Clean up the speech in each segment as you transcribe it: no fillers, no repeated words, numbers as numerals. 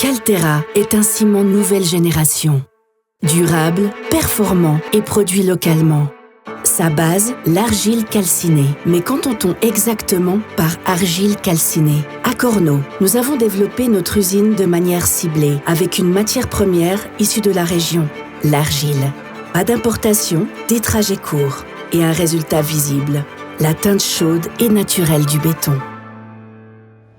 Caltera est un ciment nouvelle génération. Durable, performant et produit localement. Sa base, l'argile calcinée. Mais qu'entend-on exactement par argile calcinée? À Cornau, nous avons développé notre usine de manière ciblée, avec une matière première issue de la région, l'argile. Pas d'importation, des trajets courts et un résultat visible, la teinte chaude et naturelle du béton.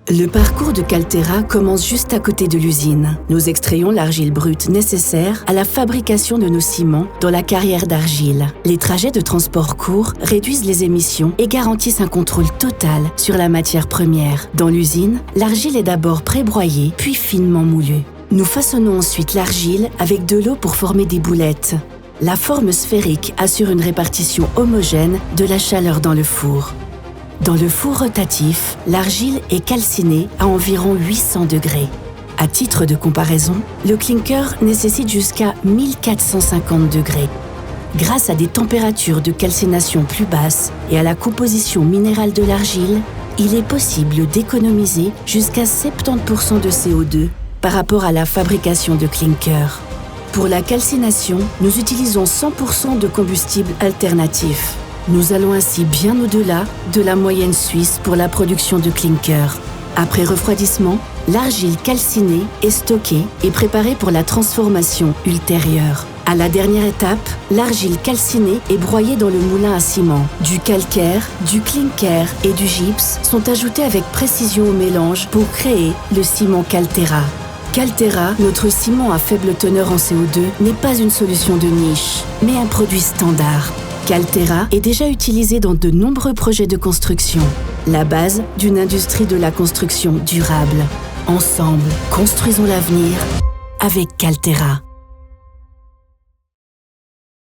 Le parcours de Caltera commence juste à côté de l'usine. Nous extrayons l'argile brute nécessaire à la fabrication de nos ciments dans la carrière d'argile. Les trajets de transport courts réduisent les émissions et garantissent un contrôle total sur la matière première. Dans l'usine, l'argile est d'abord pré-broyée, puis finement moulue. Nous façonnons ensuite l'argile avec de l'eau pour former des boulettes. La forme sphérique assure une répartition homogène de la chaleur dans le four. Dans le four rotatif, l'argile est calcinée à environ 800 degrés. À titre de comparaison, le clinker nécessite jusqu'à 1450 degrés. Grâce à des températures de calcination plus basses et à la composition minérale de l'argile, il est possible d'économiser jusqu'à 70% de CO2 par rapport à la fabrication de clinker. Pour la calcination, nous utilisons 100% de combustible alternatif. Nous allons ainsi bien au-delà de la moyenne suisse pour la production de clinker. Après refroidissement, l'argile calcinée est stockée et préparée pour la transformation ultérieure. À la dernière étape, l'argile calcinée est broyée dans le moulin à ciment. Du calcaire, du clinker et du gypse sont ajoutés avec précision au mélange pour créer le ciment Caltera. Caltera, notre ciment à faible teneur en CO2, n'est pas une solution de niche, mais un produit standard. Caltera est déjà utilisé dans de nombreux projets de construction, la base d'une industrie de la construction durable. Ensemble, construisons l'avenir avec Caltera.